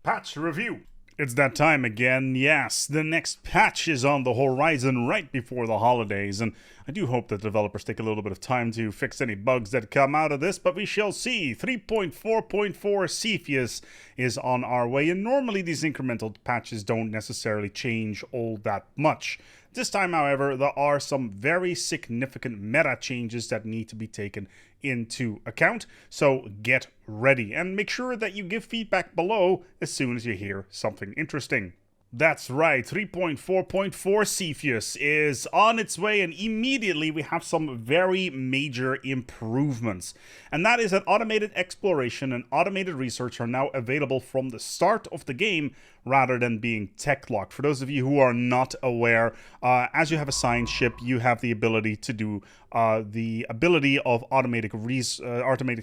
Patch review. It's that time again. Yes, the next patch is on the horizon right before the holidays, and I do hope that developers take a little bit of time to fix any bugs that come out of this, but we shall see. 3.4.4 Cepheus is on our way, and normally these incremental patches don't necessarily change all that much. This time, however, there are some very significant meta changes that need to be taken into account, so get ready and make sure that you give feedback below as soon as you hear something interesting. That's right, 3.4.4 Cepheus is on its way, and immediately we have some very major improvements. And that is that automated exploration and automated research are now available from the start of the game rather than being tech locked. For those of you who are not aware, as you have a science ship, you have the ability to do the ability of automatic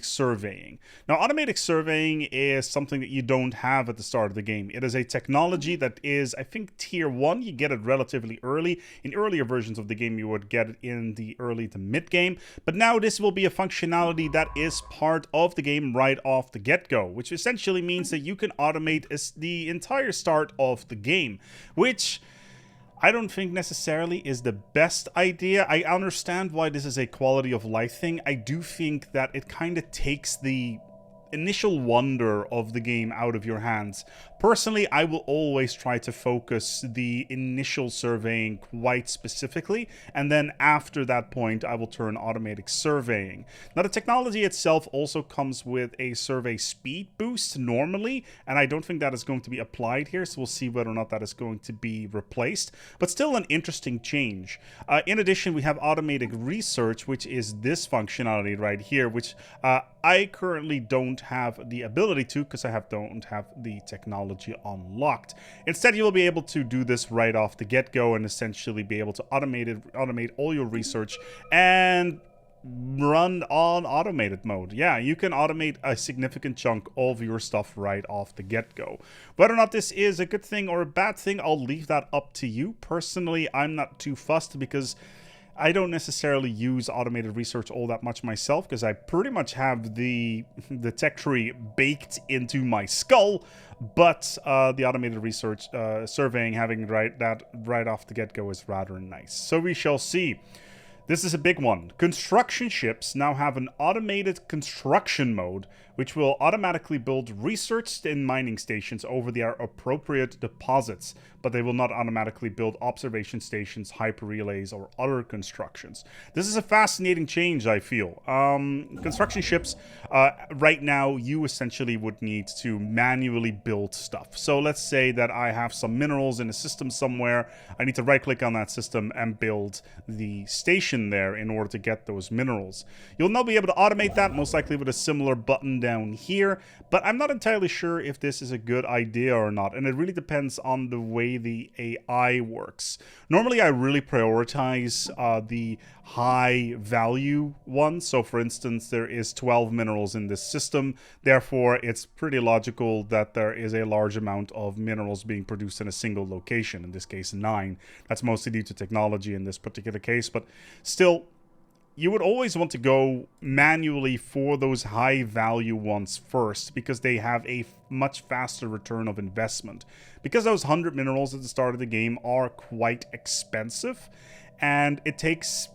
surveying. Now, automatic surveying is something that you don't have at the start of the game. It is a technology that is, I think, tier 1. You get it relatively early. In earlier versions of the game, you would get it in the early to mid game. But now this will be a functionality that is part of the game right off the get-go, which essentially means that you can automate the entire start of the game, which I don't think necessarily is the best idea. I understand why this is a quality of life thing. I do think that it kind of takes the initial wonder of the game out of your hands. Personally, I will always try to focus the initial surveying quite specifically, and then after that point, I will turn automatic surveying. Now, the technology itself also comes with a survey speed boost normally, and I don't think that is going to be applied here, so we'll see whether or not that is going to be replaced, but still an interesting change. In addition, we have automatic research, which is this functionality right here, which I currently don't have the ability to because I don't have the technology unlocked. Instead, you will be able to do this right off the get-go and essentially be able to automate all your research and run on automated mode. Yeah, you can automate a significant chunk of your stuff right off the get-go. Whether or not this is a good thing or a bad thing, I'll leave that up to you. Personally, I'm not too fussed because I don't necessarily use automated research all that much myself because I pretty much have the tech tree baked into my skull, but the automated research surveying, having that right off the get-go is rather nice. So we shall see. This is a big one. Construction ships now have an automated construction mode, which will automatically build research and mining stations over their appropriate deposits, but they will not automatically build observation stations, hyper-relays, or other constructions. This is a fascinating change, I feel. Construction ships, right now, you essentially would need to manually build stuff. So let's say that I have some minerals in a system somewhere. I need to right-click on that system and build the station there in order to get those minerals. You'll now be able to automate that, most likely with a similar button down here, but I'm not entirely sure if this is a good idea or not, and it really depends on the way the AI works. Normally, I really prioritize the high value ones. So for instance, there is 12 minerals in this system, therefore it's pretty logical that there is a large amount of minerals being produced in a single location, in this case 9. That's mostly due to technology in this particular case, but still, you would always want to go manually for those high value ones first because they have a much faster return of investment. Because those 100 minerals at the start of the game are quite expensive, and it takes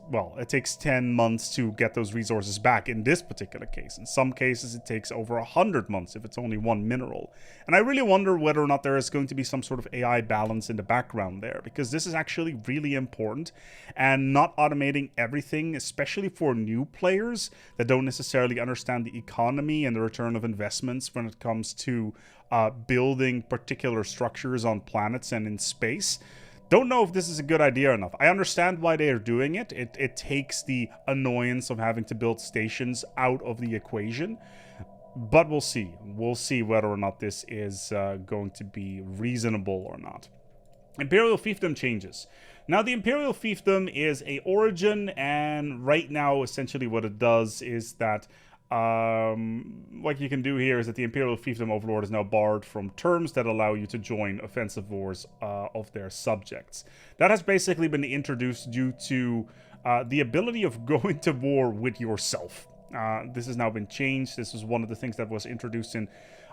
10 months to get those resources back in this particular case. In some cases, it takes over 100 months if it's only one mineral. And I really wonder whether or not there is going to be some sort of AI balance in the background there, because this is actually really important, and not automating everything, especially for new players that don't necessarily understand the economy and the return of investments when it comes to building particular structures on planets and in space. Don't know if this is a good idea enough. I understand why they are doing it. It takes the annoyance of having to build stations out of the equation. But we'll see. We'll see whether or not this is going to be reasonable or not. Imperial Fiefdom changes. Now, the Imperial Fiefdom is a origin, and right now, essentially what it does is that what you can do here is that the Imperial Fiefdom Overlord is now barred from terms that allow you to join offensive wars of their subjects. That has basically been introduced due to the ability of going to war with yourself. This has now been changed. This was one of the things that was introduced in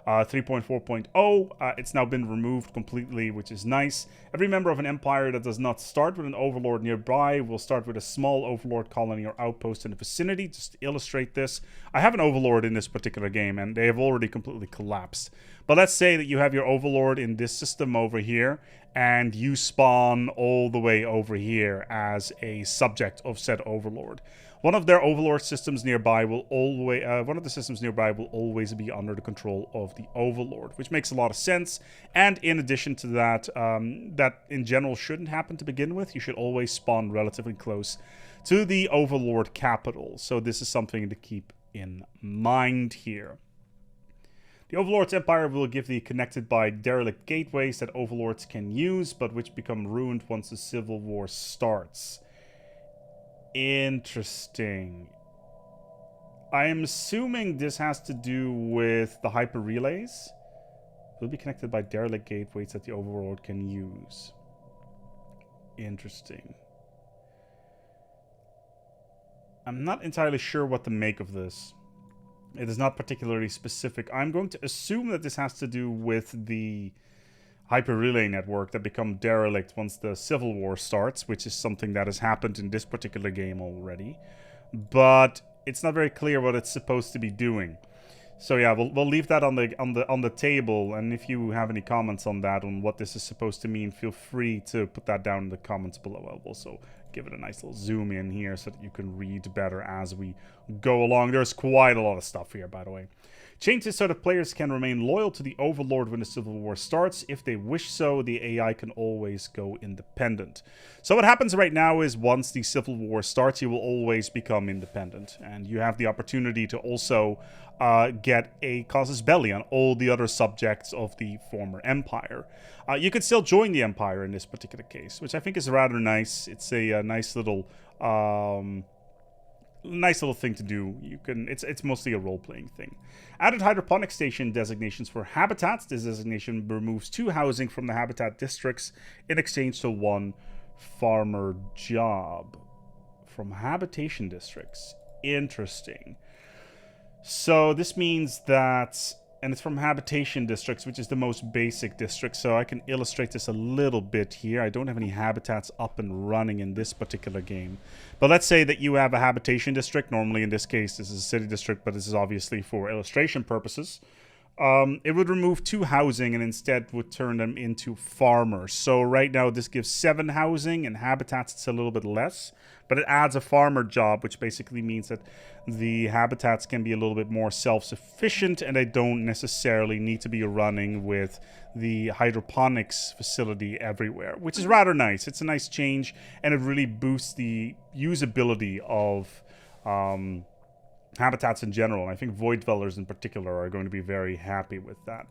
3.4.0. It's now been removed completely, which is nice. Every member of an empire that does not start with an overlord nearby will start with a small overlord colony or outpost in the vicinity. Just to illustrate this, I have an overlord in this particular game, and they have already completely collapsed. But let's say that you have your overlord in this system over here, and you spawn all the way over here as a subject of said overlord. One of their overlord systems nearby will always, be under the control of the overlord, which makes a lot of sense. And in addition to that, that in general shouldn't happen to begin with. You should always spawn relatively close to the overlord capital. So this is something to keep in mind here. The Overlord's Empire will give thee connected by derelict gateways that Overlords can use, but which become ruined once the Civil War starts. Interesting. I am assuming this has to do with the hyper relays. Will be connected by derelict gateways that the Overlord can use. Interesting. I'm not entirely sure what to make of this. It is not particularly specific. I'm going to assume that this has to do with the hyper relay network that become derelict once the Civil War starts, which is something that has happened in this particular game already. But it's not very clear what it's supposed to be doing. So yeah, we'll leave that on the table, and if you have any comments on that, on what this is supposed to mean, feel free to put that down in the comments below. I'll also give it a nice little zoom in here so that you can read better as we go along. There's quite a lot of stuff here, by the way. Change this so that players can remain loyal to the Overlord when the Civil War starts. If they wish so, the AI can always go independent. So what happens right now is once the Civil War starts, you will always become independent. And you have the opportunity to also get a casus belli on all the other subjects of the former Empire. You can still join the Empire in this particular case, which I think is rather nice. It's a nice little thing to do. You can it's mostly a role-playing thing. Added hydroponic station designations for habitats. This designation removes 2 housing from the habitat districts in exchange for 1 farmer job from habitation districts. Interesting. So this means that, and it's from habitation districts, which is the most basic district. So I can illustrate this a little bit here. I don't have any habitats up and running in this particular game. But let's say that you have a habitation district. Normally in this case, this is a city district, but this is obviously for illustration purposes. It would remove 2 housing and instead would turn them into farmers. So right now this gives 7 housing, and habitats it's a little bit less. But it adds a farmer job, which basically means that the habitats can be a little bit more self-sufficient, and they don't necessarily need to be running with the hydroponics facility everywhere, which is rather nice. It's a nice change, and it really boosts the usability of habitats in general. And I think Void Dwellers in particular are going to be very happy with that.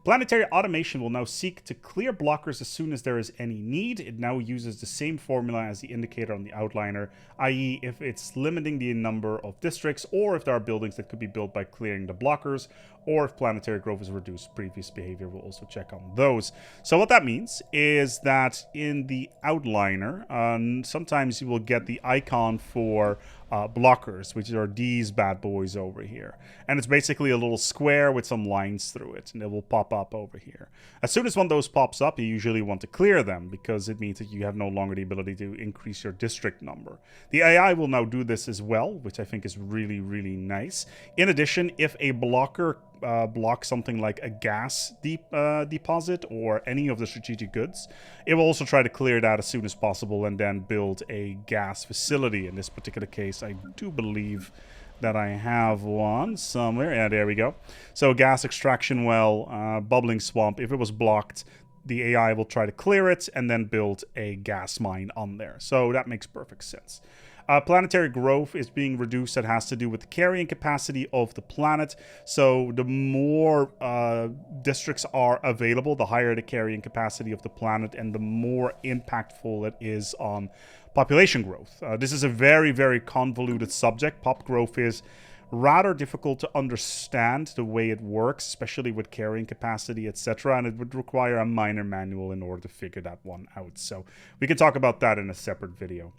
Planetary Automation will now seek to clear blockers as soon as there is any need. It now uses the same formula as the indicator on the outliner, i.e. if it's limiting the number of districts, or if there are buildings that could be built by clearing the blockers, or if planetary growth is reduced, previous behavior will also check on those. So what that means is that in the outliner, sometimes you will get the icon for blockers, which are these bad boys over here. And it's basically a little square with some lines through it, and it will pop up over here. As soon as one of those pops up, you usually want to clear them, because it means that you have no longer the ability to increase your district number. The AI will now do this as well, which I think is really, really nice. In addition, if a blocker blocks something like a gas deposit or any of the strategic goods, it will also try to clear that as soon as possible and then build a gas facility. In this particular case, I do believe that I have one somewhere. Yeah, there we go. So gas extraction well, bubbling swamp. If it was blocked, the AI will try to clear it and then build a gas mine on there. So that makes perfect sense. Planetary growth is being reduced. That has to do with the carrying capacity of the planet. So the more districts are available, the higher the carrying capacity of the planet, and the more impactful it is on population growth. This is a very, very convoluted subject. Pop growth is rather difficult to understand the way it works, especially with carrying capacity, etc. And it would require a minor manual in order to figure that one out. So we can talk about that in a separate video.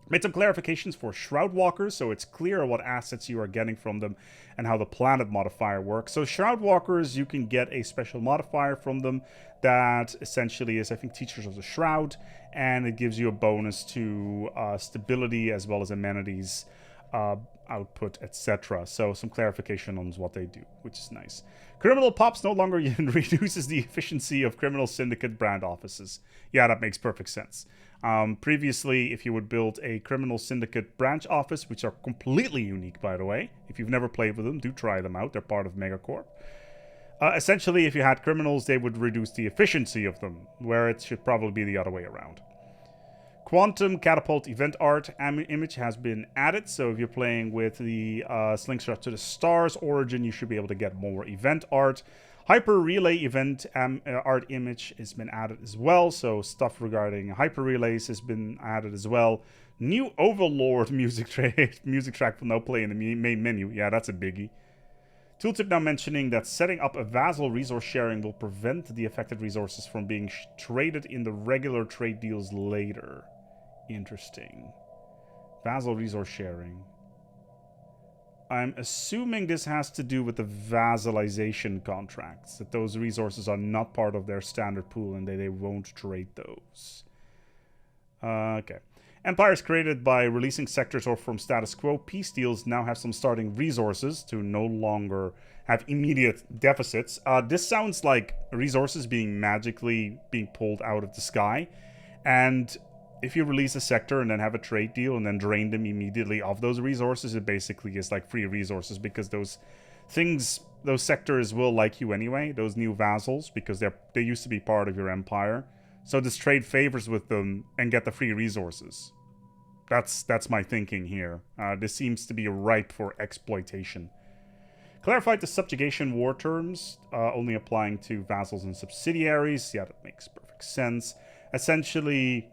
Made some clarifications for Shroud Walkers, so it's clear what assets you are getting from them and how the planet modifier works. So Shroud Walkers, you can get a special modifier from them that essentially is, I think, Teachers of the Shroud, and it gives you a bonus to stability as well as amenities, output, etc. So some clarification on what they do, which is nice. Criminal Pops no longer reduces the efficiency of criminal syndicate brand offices. Yeah, that makes perfect sense. Previously, if you would build a criminal syndicate branch office, which are completely unique, by the way, if you've never played with them, do try them out. They're part of Megacorp. Essentially, if you had criminals, they would reduce the efficiency of them, where it should probably be the other way around. Quantum Catapult event art image has been added, so if you're playing with the Slingshot to the Stars origin, you should be able to get more event art. Hyper Relay event art image has been added as well, so stuff regarding Hyper Relays has been added as well. New Overlord music track will now play in the main menu. Yeah, that's a biggie. Tooltip now mentioning that setting up a Vassal resource sharing will prevent the affected resources from being traded in the regular trade deals later. Interesting. Vassal resource sharing. I'm assuming this has to do with the vassalization contracts, that those resources are not part of their standard pool and they won't trade those. Okay. Empires created by releasing sectors or from status quo peace deals now have some starting resources to no longer have immediate deficits. This sounds like resources being magically being pulled out of the sky, and if you release a sector and then have a trade deal and then drain them immediately of those resources, it basically is like free resources, because those sectors will like you anyway, those new vassals, because they used to be part of your empire. So just trade favors with them and get the free resources. That's my thinking here. This seems to be ripe for exploitation. Clarified the subjugation war terms, only applying to vassals and subsidiaries. Yeah, that makes perfect sense. Essentially,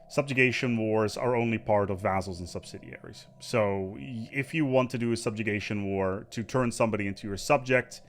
subjugation wars are only part of vassals and subsidiaries. So if you want to do a subjugation war to turn somebody into your subject,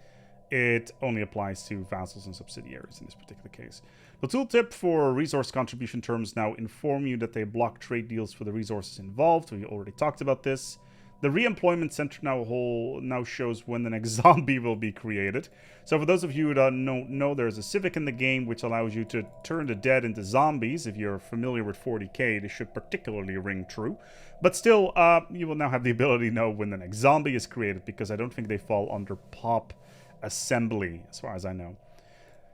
it only applies to vassals and subsidiaries in this particular case. The tooltip for resource contribution terms now inform you that they block trade deals for the resources involved. We already talked about this. The re-employment center now shows when the next zombie will be created. So for those of you who don't know, there's a civic in the game which allows you to turn the dead into zombies. If you're familiar with 40k, this should particularly ring true. But still, you will now have the ability to know when the next zombie is created, because I don't think they fall under pop assembly, as far as I know.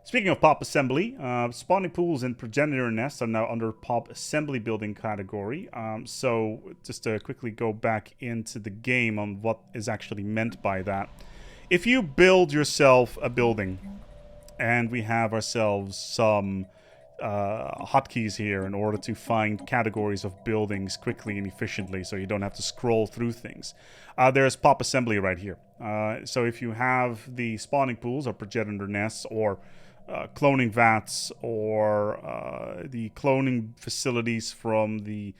Speaking of pop assembly, spawning pools and progenitor nests are now under pop assembly building category. So just to quickly go back into the game on what is actually meant by that. If you build yourself a building, and we have ourselves some hotkeys here in order to find categories of buildings quickly and efficiently, so you don't have to scroll through things. There's pop assembly right here. So if you have the spawning pools or progenitor nests, or cloning vats, or the cloning facilities from the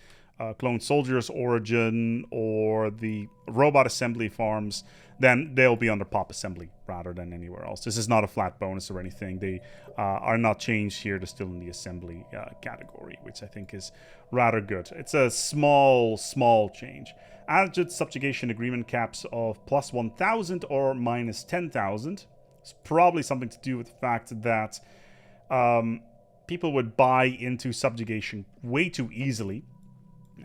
clone soldiers origin, or the robot assembly farms, then they'll be under pop assembly rather than anywhere else. This is not a flat bonus or anything. They are not changed here. They're still in the assembly category, which I think is rather good. It's a small change. Added subjugation agreement caps of plus 1,000 or minus 10,000. It's probably something to do with the fact that people would buy into subjugation way too easily,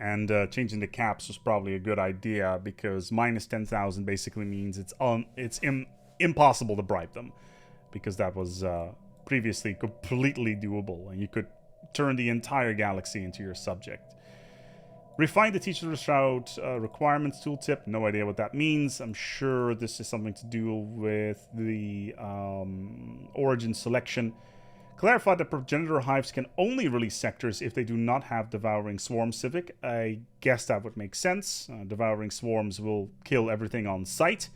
and changing the caps was probably a good idea, because minus 10,000 basically means it's impossible to bribe them, because that was previously completely doable, and you could turn the entire galaxy into your subject. Refine the Teacher of the Shroud requirements tooltip. No idea what that means. I'm sure this is something to do with the origin selection. Clarify that progenitor hives can only release sectors if they do not have Devouring Swarm Civic. I guess that would make sense. Devouring Swarms will kill everything on sight.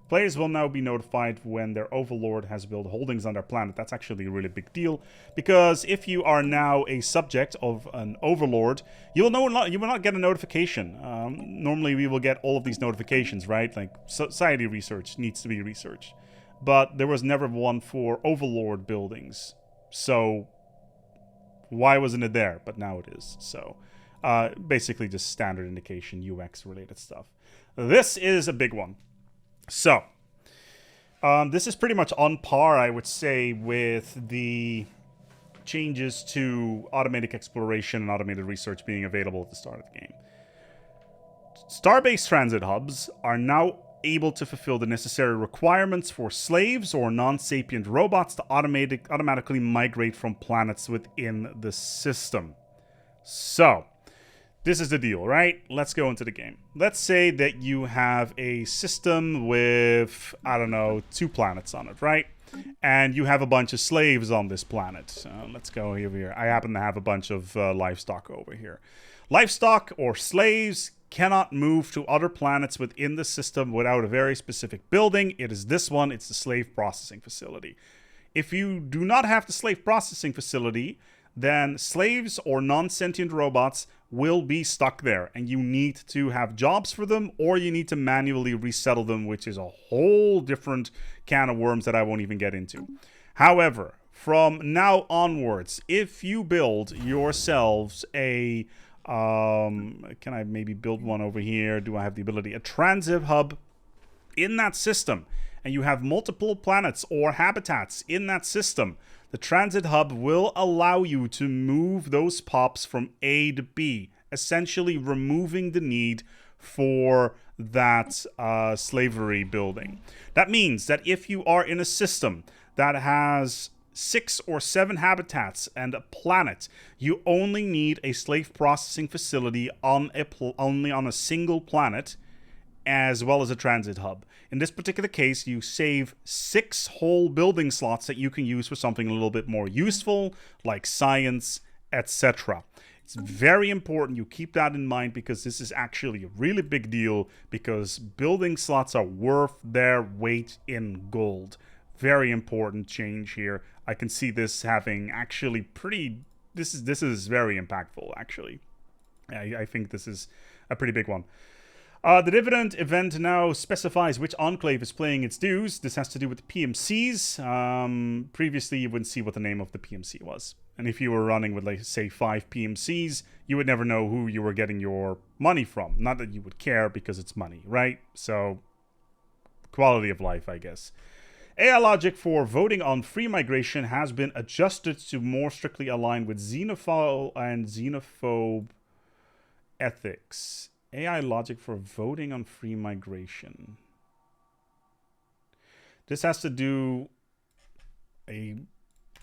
Players will now be notified when their overlord has built holdings on their planet. That's actually a really big deal, because if you are now a subject of an overlord, you will not get a notification. Normally we will get all of these notifications, right? Like society research needs to be researched, but there was never one for overlord buildings. So Why wasn't it there? But now it is. So basically just standard indication, UX related stuff. This is a big one. So this is pretty much on par, I would say, with the changes to automatic exploration and automated research being available at the start of the game. Star-based transit hubs are now able to fulfill the necessary requirements for slaves or non-sapient robots to automatically migrate from planets within the system. So, this is the deal, right? Let's go into the game. Let's say that you have a system with, I don't know, 2 planets on it, right? And you have a bunch of slaves on this planet. Let's go over here. I happen to have a bunch of livestock over here. Livestock or slaves cannot move to other planets within the system without a very specific building. It is this one. It's the slave processing facility. If you do not have the slave processing facility, then slaves or non-sentient robots will be stuck there, and you need to have jobs for them, or you need to manually resettle them, which is a whole different can of worms that I won't even get into. However, from now onwards, if you build yourselves a can I maybe build one over here? Do I have the ability? A transit hub in that system, and you have multiple planets or habitats in that system, the transit hub will allow you to move those pops from A to B, essentially removing the need for that slavery building. That means that if you are in a system that has 6 or 7 habitats and a planet, you only need a slave processing facility on only on a single planet, as well as a transit hub. In this particular case, you save 6 whole building slots that you can use for something a little bit more useful, like science, etc. It's very important you keep that in mind, because this is actually a really big deal, because building slots are worth their weight in gold. Very important change here. I can see this having actually pretty... This is very impactful, actually. I think this is a pretty big one. The dividend event now specifies which enclave is paying its dues. This has to do with the PMCs. Previously, you wouldn't see what the name of the PMC was. And if you were running with, like, say, 5 PMCs, you would never know who you were getting your money from. Not that you would care, because it's money, right? So, quality of life, I guess. AI logic for voting on free migration has been adjusted to more strictly align with xenophile and xenophobe ethics. AI logic for voting on free migration. This has to do... I'm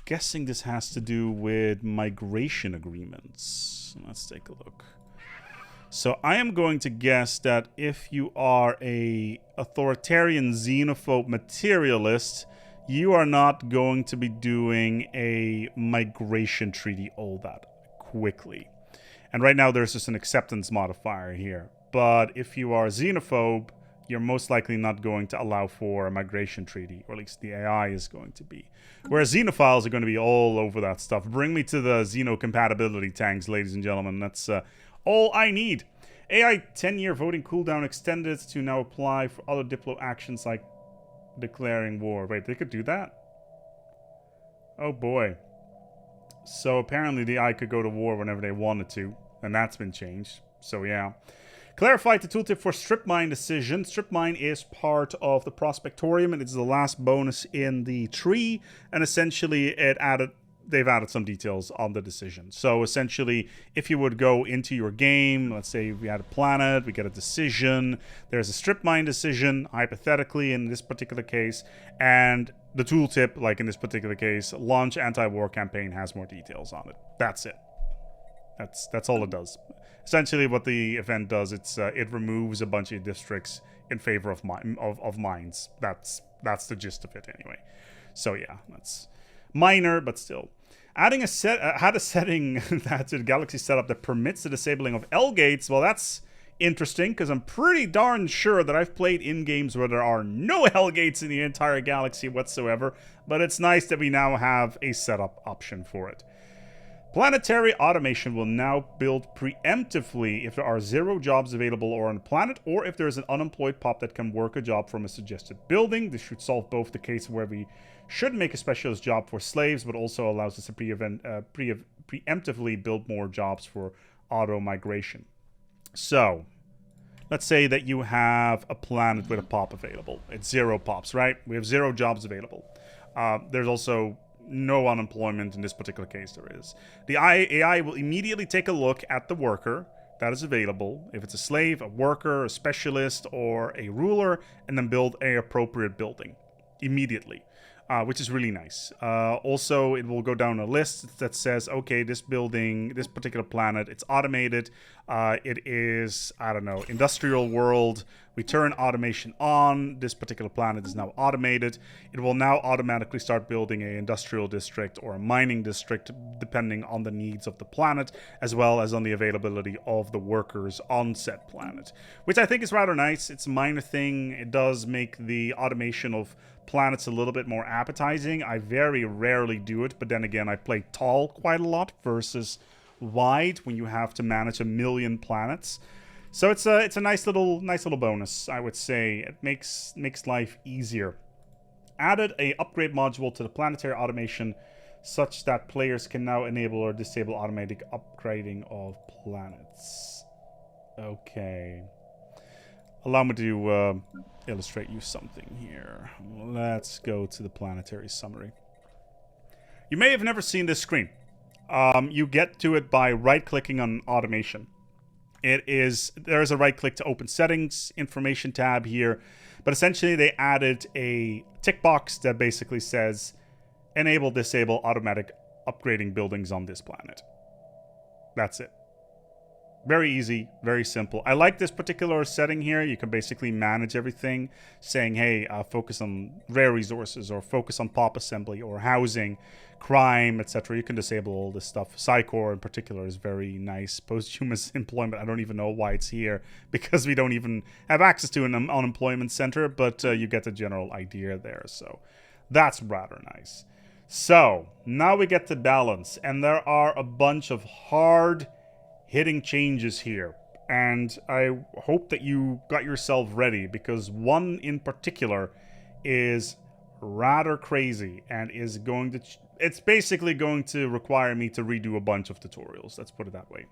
guessing this has to do with migration agreements. Let's take a look. So I am going to guess that if you are a authoritarian xenophobe materialist, you are not going to be doing a migration treaty all that quickly. And right now there's just an acceptance modifier here. But if you are a xenophobe, you're most likely not going to allow for a migration treaty, or at least the AI is going to be. Whereas xenophiles are going to be all over that stuff. Bring me to the xenocompatibility tanks, ladies and gentlemen. That's all I need. AI 10-year voting cooldown extended to now apply for other Diplo actions like declaring war. Wait, they could do that? Oh boy. So apparently the AI could go to war whenever they wanted to, and that's been changed. So yeah. Clarified the tooltip for strip mine decision. Strip mine is part of the Prospectorium, and it's the last bonus in the tree, and essentially they've added some details on the decision. So essentially, if you would go into your game, let's say we had a planet, we get a decision, there's a strip mine decision, hypothetically in this particular case, and the tooltip, like in this particular case, launch anti-war campaign has more details on it. That's it. That's all it does. Essentially what the event does, it removes a bunch of districts in favor of mines. That's the gist of it anyway. So yeah, that's minor, but still. Adding a setting that's a galaxy setup that permits the disabling of L gates. Well, that's interesting, because I'm pretty darn sure that I've played in games where there are no L gates in the entire galaxy whatsoever, but it's nice that we now have a setup option for it. Planetary Automation will now build preemptively if there are 0 jobs available or on a planet, or if there is an unemployed pop that can work a job from a suggested building. This should solve both the case where we should make a specialist job for slaves, but also allows us to preemptively build more jobs for auto migration. So, let's say that you have a planet with a pop available. It's 0 pops, right? We have 0 jobs available. There's also no unemployment in this particular case. There is. The AI will immediately take a look at the worker that is available, if it's a slave, a worker, a specialist, or a ruler, and then build an appropriate building immediately, which is really nice. Also, it will go down a list that says, okay, this building, this particular planet, it's automated. It is, I don't know, industrial world. We turn automation on. This particular planet is now automated. It will now automatically start building an industrial district or a mining district, depending on the needs of the planet, as well as on the availability of the workers on said planet, which I think is rather nice. It's a minor thing. It does make the automation of planets a little bit more appetizing. I very rarely do it, but then again, I play tall quite a lot versus wide when you have to manage 1 million planets. So it's a nice little bonus, I would say. It makes life easier. Added a upgrade module to the Planetary Automation such that players can now enable or disable automatic upgrading of planets. Okay. Allow me to illustrate you something here. Let's go to the Planetary Summary. You may have never seen this screen. You get to it by right-clicking on Automation. There's a right-click to open Settings, Information tab here, but essentially they added a tick box that basically says, Enable, Disable Automatic Upgrading Buildings on this planet. That's it. Very easy, very simple. I like this particular setting here. You can basically manage everything, saying, hey, focus on rare resources, or focus on pop assembly, or housing, crime, etc. You can disable all this stuff. Psychor in particular is very nice. Posthumous employment, I don't even know why it's here, because we don't even have access to an unemployment center, but you get the general idea there, so that's rather nice. So, now we get to balance, and there are a bunch of hard hitting changes here, and I hope that you got yourself ready, because one in particular is rather crazy and is going to it's basically going to require me to redo a bunch of tutorials, let's put it that way.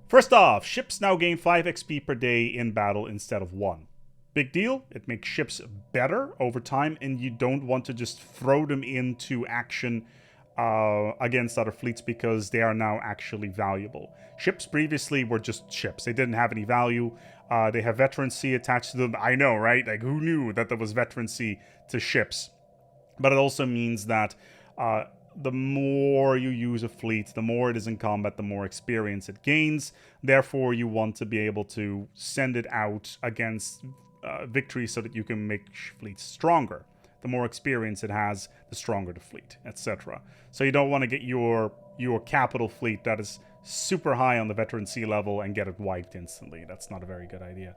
First off, ships now gain 5 XP per day in battle instead of 1. Big deal. It makes ships better over time, and you don't want to just throw them into action against other fleets, because they are now actually valuable. Ships previously were just ships. They didn't have any value. They have veterancy attached to them. I know, right? Like, who knew that there was veterancy to ships? But it also means that the more you use a fleet, the more it is in combat, the more experience it gains. Therefore, you want to be able to send it out against victory so that you can make fleets stronger. The more experience it has, the stronger the fleet, etc. So you don't want to get your capital fleet that is super high on the veterancy level and get it wiped instantly. That's not a very good idea.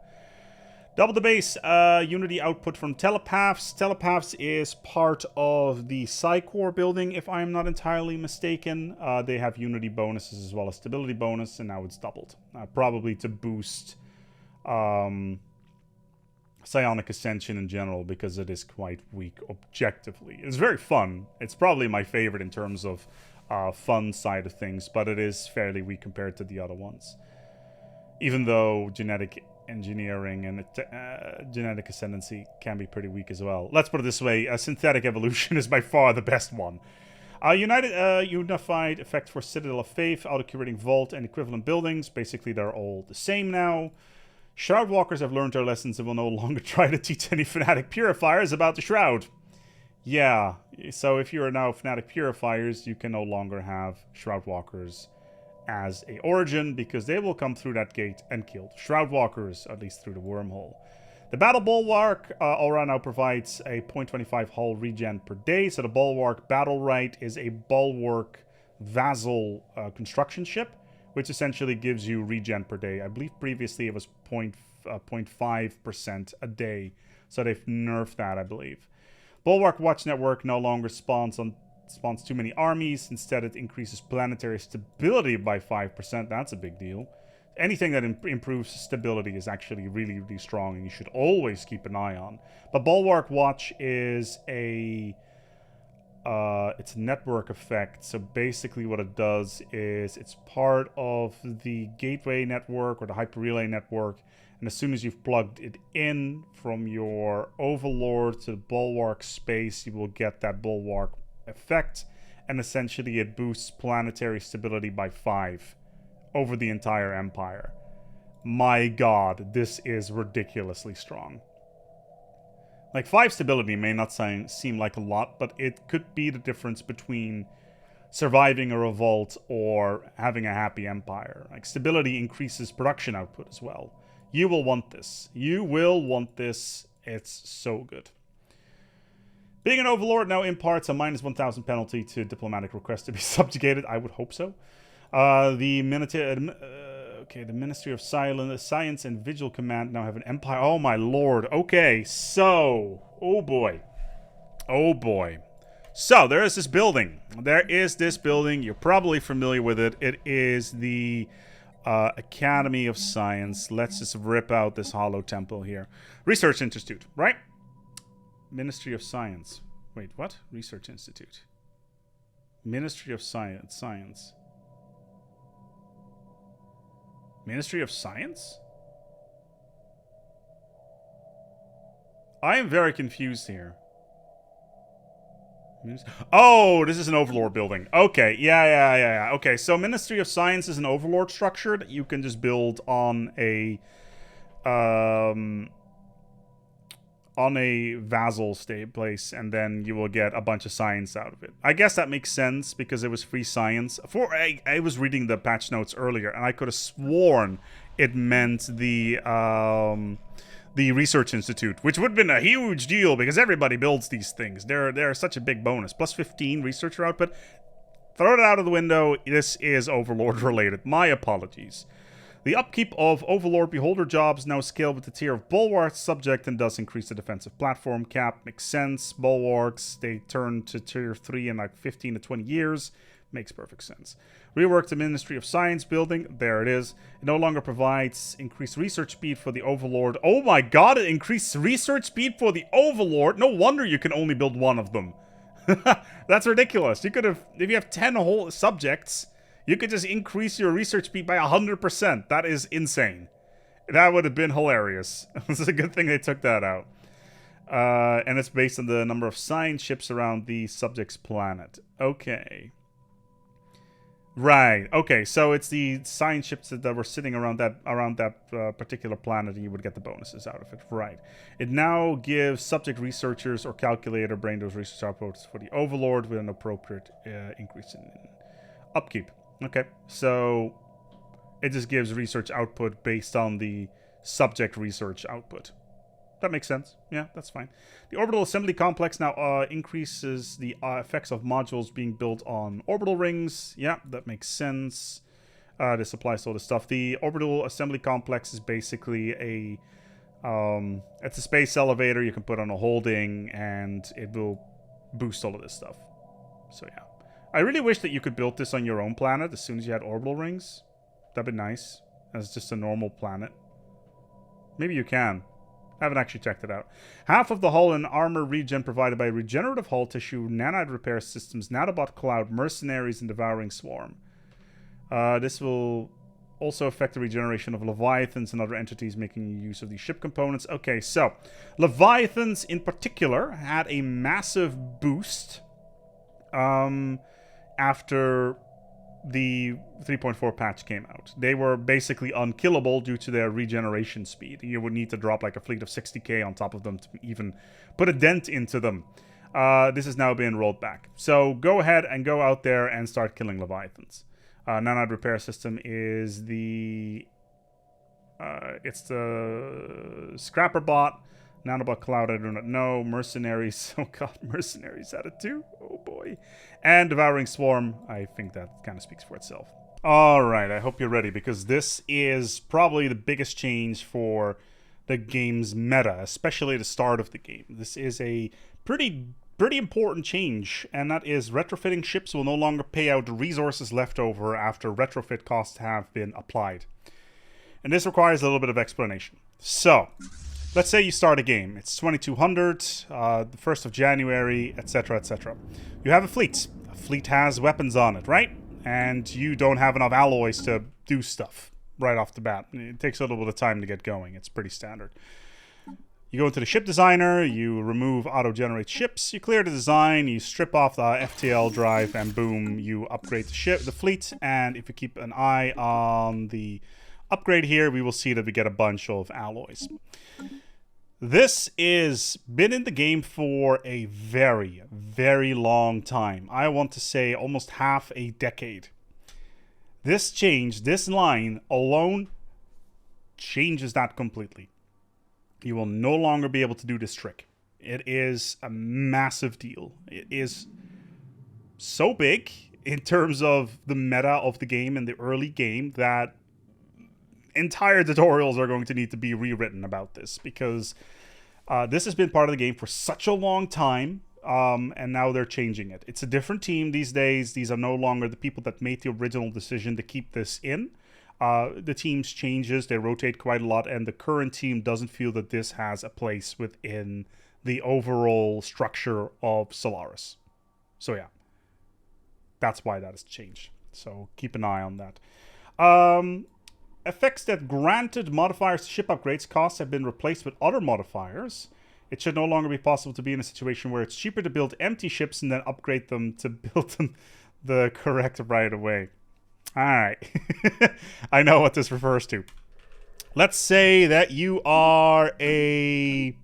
Double the base Unity output from Telepaths. Telepaths is part of the Psychor building, if I'm not entirely mistaken. They have Unity bonuses as well as stability bonus, and now it's doubled. Probably to boost Psionic Ascension in general, because it is quite weak objectively. It's very fun. It's probably my favorite in terms of fun side of things, but it is fairly weak compared to the other ones. Even though genetic engineering and genetic ascendancy can be pretty weak as well. Let's put it this way, synthetic evolution is by far the best one. Unified effect for Citadel of Faith, auto-curating vault, and equivalent buildings. Basically, they're all the same now. Shroud Walkers have learned their lessons and will no longer try to teach any Fnatic Purifiers about the Shroud. Yeah, so if you are now Fnatic Purifiers, you can no longer have Shroud Walkers as a origin, because they will come through that gate and kill Shroud Walkers, at least through the wormhole. The Battle Bulwark aura now provides a 0.25 hull regen per day, so the Bulwark Battle Right is a Bulwark Vassal construction ship, which essentially gives you regen per day. I believe previously it was 0.5% a day, so they've nerfed that, I believe. Bulwark Watch Network no longer spawns too many armies. Instead, it increases planetary stability by 5%. That's a big deal. Anything that improves stability is actually really, really strong, and you should always keep an eye on. But Bulwark Watch is a it's a network effect. So basically what it does is it's part of the gateway network or the hyper relay network. And as soon as you've plugged it in from your overlord to the bulwark space, you will get that bulwark effect. And essentially it boosts planetary stability by 5 over the entire empire. My god, this is ridiculously strong. Like, 5 stability may not seem like a lot, but it could be the difference between surviving a revolt or having a happy empire. Like, stability increases production output as well. You will want this. You will want this. It's so good. Being an overlord now imparts a minus 1,000 penalty to diplomatic requests to be subjugated. I would hope so. The Ministry of Science and Vigil Command now have an empire. Oh my lord. Okay, so... Oh boy. Oh boy. So, there is this building. There is this building. You're probably familiar with it. It is the Academy of Science. Let's just rip out this hollow temple here. Research Institute, right? Ministry of Science. Wait, what? Research Institute. Ministry of Science. Ministry of Science? I am very confused here. Oh, this is an Overlord building. Okay, yeah. Okay, so Ministry of Science is an Overlord structure that you can just build on a Vassal state place, and then you will get a bunch of science out of it. I guess that makes sense because it was free science. I was reading the patch notes earlier, and I could have sworn it meant the Research Institute, which would have been a huge deal because everybody builds these things. They're such a big bonus. Plus 15 researcher output. Throw it out of the window. This is Overlord related. My apologies. The upkeep of Overlord Beholder jobs now scale with the tier of Bulwark subject and does increase the defensive platform cap. Makes sense. Bulwarks, they turn to tier 3 in like 15 to 20 years. Makes perfect sense. Rework the Ministry of Science building. There it is. It no longer provides increased research speed for the Overlord. Oh my god, it increased research speed for the Overlord. No wonder you can only build one of them. That's ridiculous. You could have, if you have 10 whole subjects, you could just increase your research speed by 100%. That is insane. That would have been hilarious. It's a good thing they took that out. And it's based on the number of science ships around the subject's planet. Okay. Right. Okay, so it's the science ships that were sitting around that particular planet, and you would get the bonuses out of it. Right. It now gives subject researchers or calculator brain those research outputs for the Overlord with an appropriate increase in upkeep. Okay, so it just gives research output based on the subject research output. That makes sense. Yeah, that's fine. The orbital assembly complex now increases the effects of modules being built on orbital rings. Yeah, that makes sense. This applies to all this stuff. The orbital assembly complex is basically it's a space elevator you can put on a holding, and it will boost all of this stuff. So yeah. I really wish that you could build this on your own planet as soon as you had orbital rings. That'd be nice. As just a normal planet. Maybe you can. I haven't actually checked it out. Half of the hull and armor regen provided by regenerative hull tissue, nanite repair systems, nanobot cloud, mercenaries, and devouring swarm. This will also affect the regeneration of Leviathans and other entities making use of these ship components. Okay, so Leviathans in particular had a massive boost after the 3.4 patch came out. They were basically unkillable due to their regeneration speed. You would need to drop like a fleet of 60k on top of them to even put a dent into them. This is now being rolled back. So go ahead and go out there and start killing Leviathans. Nanite repair system is it's the Scrapper bot. Nanobot Cloud, I do not know. Mercenaries. Oh god, Mercenaries added too. Oh boy. And Devouring Swarm. I think that kind of speaks for itself. Alright, I hope you're ready, because this is probably the biggest change for the game's meta, especially the start of the game. This is a pretty important change, and that is retrofitting ships will no longer pay out resources left over after retrofit costs have been applied. And this requires a little bit of explanation. So, let's say you start a game. It's 2200, the 1st of January, etc., etc. You have a fleet. A fleet has weapons on it, right? And you don't have enough alloys to do stuff right off the bat. It takes a little bit of time to get going. It's pretty standard. You go into the ship designer, you remove auto-generate ships, you clear the design, you strip off the FTL drive, and boom, you upgrade the fleet. And if you keep an eye on the upgrade here, we will see that we get a bunch of alloys. This is been in the game for a very, very long time. I want to say almost half a decade. This change, this line alone, changes that completely. You will no longer be able to do this trick. It is a massive deal. It is so big in terms of the meta of the game and the early game that entire tutorials are going to need to be rewritten about this, because this has been part of the game for such a long time, and now they're changing it. It's a different team these days. These are no longer the people that made the original decision to keep this in. The team's changes, they rotate quite a lot, and the current team doesn't feel that this has a place within the overall structure of Stellaris. So yeah, that's why that has changed. So keep an eye on that. Effects that granted modifiers to ship upgrades costs have been replaced with other modifiers. It should no longer be possible to be in a situation where it's cheaper to build empty ships and then upgrade them to build them the correct right away. Alright. I know what this refers to. Let's say that you are a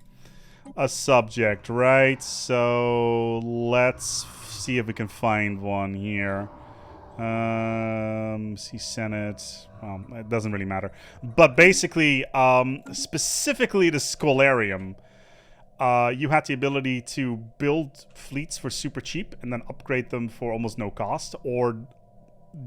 subject, right? So let's see if we can find one here. See Senate. Well, it doesn't really matter. But basically, specifically the Scholarium, you had the ability to build fleets for super cheap and then upgrade them for almost no cost, or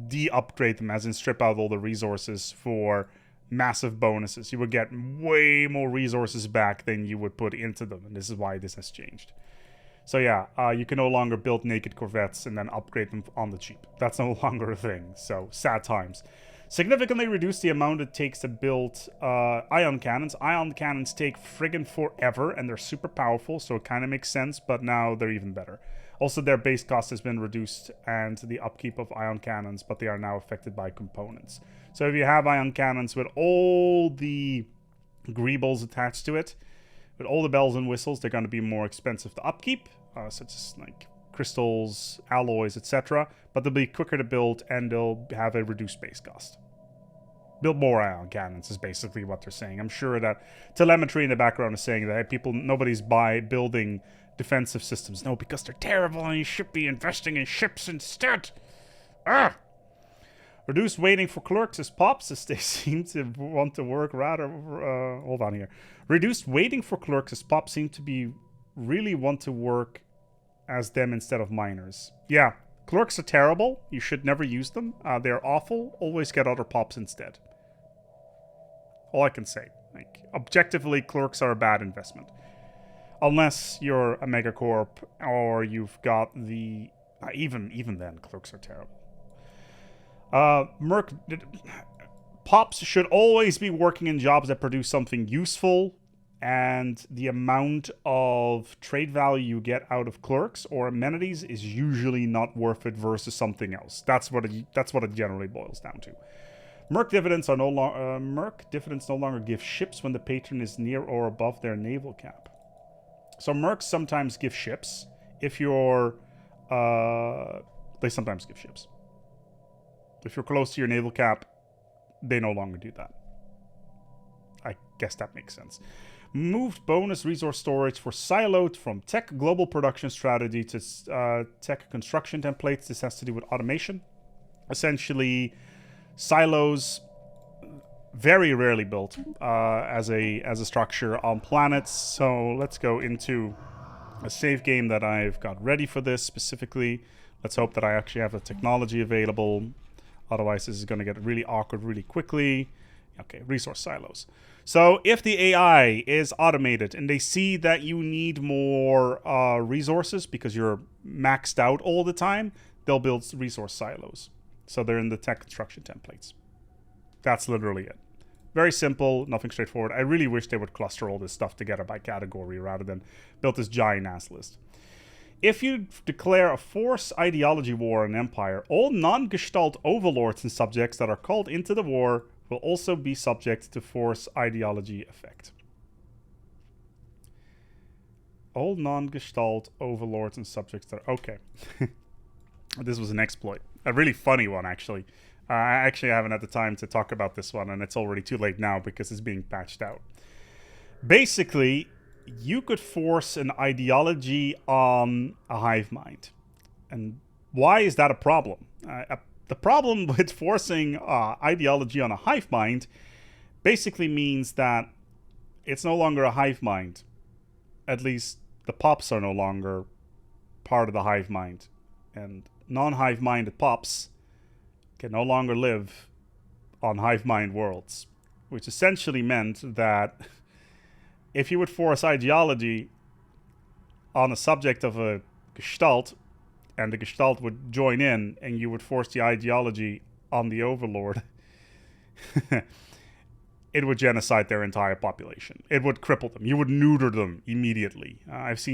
de-upgrade them, as in strip out all the resources for massive bonuses. You would get way more resources back than you would put into them, and this is why this has changed. So yeah, you can no longer build naked corvettes and then upgrade them on the cheap. That's no longer a thing, so sad times. Significantly reduce the amount it takes to build ion cannons. Ion cannons take friggin' forever, and they're super powerful, so it kind of makes sense, but now they're even better. Also, their base cost has been reduced, and the upkeep of ion cannons, but they are now affected by components. So if you have ion cannons with all the greebles attached to it, with all the bells and whistles, they're going to be more expensive to upkeep, such as like crystals, alloys, etc. But they'll be quicker to build, and they'll have a reduced base cost. Build more ion cannons is basically what they're saying. I'm sure that telemetry in the background is saying that nobody's building defensive systems. No, because they're terrible, and you should be investing in ships instead. Reduce waiting for clerks as pops, as they seem to want to work rather... hold on here. Reduced waiting for clerks as pops seem to be really want to work as them instead of miners. Yeah, clerks are terrible. You should never use them. They're awful. Always get other pops instead. All I can say. Like, objectively, clerks are a bad investment. Unless you're a megacorp or you've got the... even then, clerks are terrible. Pops should always be working in jobs that produce something useful, and the amount of trade value you get out of clerks or amenities is usually not worth it versus something else. That's what it generally boils down to. Merc dividends no longer give ships when the patron is near or above their naval cap. So mercs sometimes give ships if you're they sometimes give ships. If you're close to your naval cap, they no longer do that. I guess that makes sense. Moved bonus resource storage for siloed from tech global production strategy to tech construction templates. This has to do with automation. Essentially, silos very rarely built as a structure on planets. So let's go into a save game that I've got ready for this specifically. Let's hope that I actually have the technology available. Otherwise, this is going to get really awkward really quickly. Okay, resource silos. So if the AI is automated and they see that you need more resources because you're maxed out all the time, they'll build resource silos. So they're in the tech construction templates. That's literally it. Very simple, nothing straightforward. I really wish they would cluster all this stuff together by category rather than build this giant-ass list. If you declare a force ideology war in Empire, all non-Gestalt overlords and subjects that are called into the war will also be subject to force ideology effect. All non-Gestalt overlords and subjects that are... Okay. This was an exploit. A really funny one, actually. I actually haven't had the time to talk about this one, and it's already too late now because it's being patched out. Basically, you could force an ideology on a hive mind. And why is that a problem? The problem with forcing ideology on a hive mind basically means that it's no longer a hive mind. At least the pops are no longer part of the hive mind. And non-hive minded pops can no longer live on hive mind worlds. Which essentially meant that if you would force ideology on a subject of a Gestalt, and the Gestalt would join in, and you would force the ideology on the Overlord, it would genocide their entire population. It would cripple them. You would neuter them immediately. I've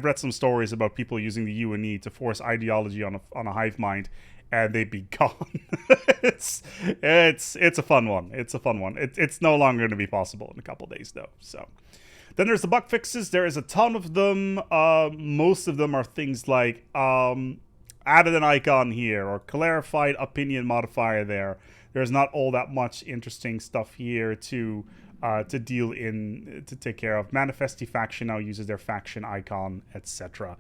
read some stories about people using the UNE to force ideology on a hive mind, and they'd be gone. It's a fun one. It's a fun one. It's no longer going to be possible in a couple days, though. So then there's the bug fixes. There is a ton of them. Most of them are things like added an icon here or clarified opinion modifier there. There's not all that much interesting stuff here to take care of. Manifesty faction now uses their faction icon, etc.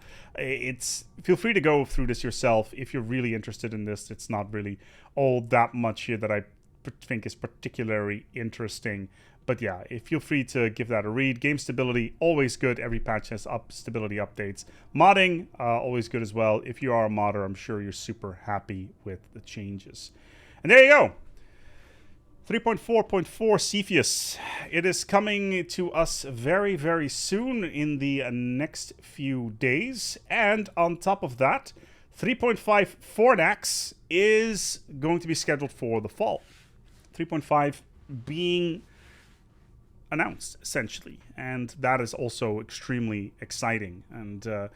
Feel free to go through this yourself if you're really interested in this. It's not really all that much here that I think is particularly interesting. But yeah, feel free to give that a read. Game stability, always good. Every patch has stability updates. Modding, always good as well. If you are a modder, I'm sure you're super happy with the changes. And there you go. 3.4.4 Cepheus. It is coming to us very, very soon in the next few days. And on top of that, 3.5 Fornax is going to be scheduled for the fall. 3.5 being announced, essentially. And that is also extremely exciting. And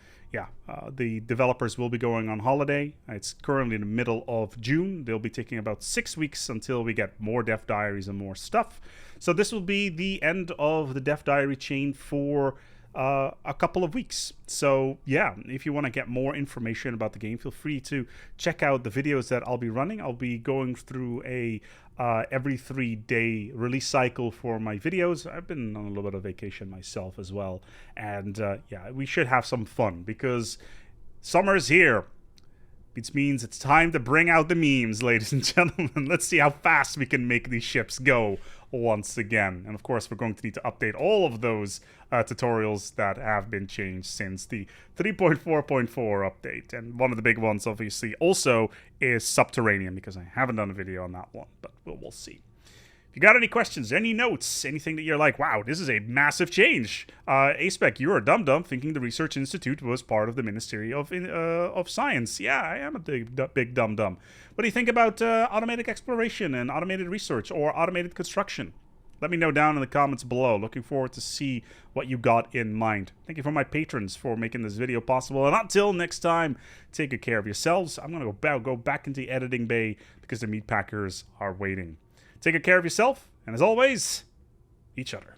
the developers will be going on holiday. It's currently in the middle of June. They'll be taking about 6 weeks until we get more dev diaries and more stuff. So this will be the end of the dev diary chain for a couple of weeks. So yeah, if you want to get more information about the game, feel free to check out the videos that I'll be running. I'll be going through a every 3-day release cycle for my videos. I've been on a little bit of vacation myself as well. And yeah, we should have some fun because summer's here. It means it's time to bring out the memes, ladies and gentlemen. Let's see how fast we can make these ships go once again. And of course, we're going to need to update all of those tutorials that have been changed since the 3.4.4 update. And one of the big ones, obviously, also is Subterranean, because I haven't done a video on that one, but we'll see. If you got any questions, any notes, anything that you're like, wow, this is a massive change. ASpec, you're a dum-dum thinking the Research Institute was part of the Ministry of Science. Yeah, I am a big dum-dum. What do you think about automated exploration and automated research or automated construction? Let me know down in the comments below. Looking forward to see what you got in mind. Thank you for my patrons for making this video possible. And until next time, take good care of yourselves. I'm going to go back into the editing bay because the meat packers are waiting. Take good care of yourself, and as always, each other.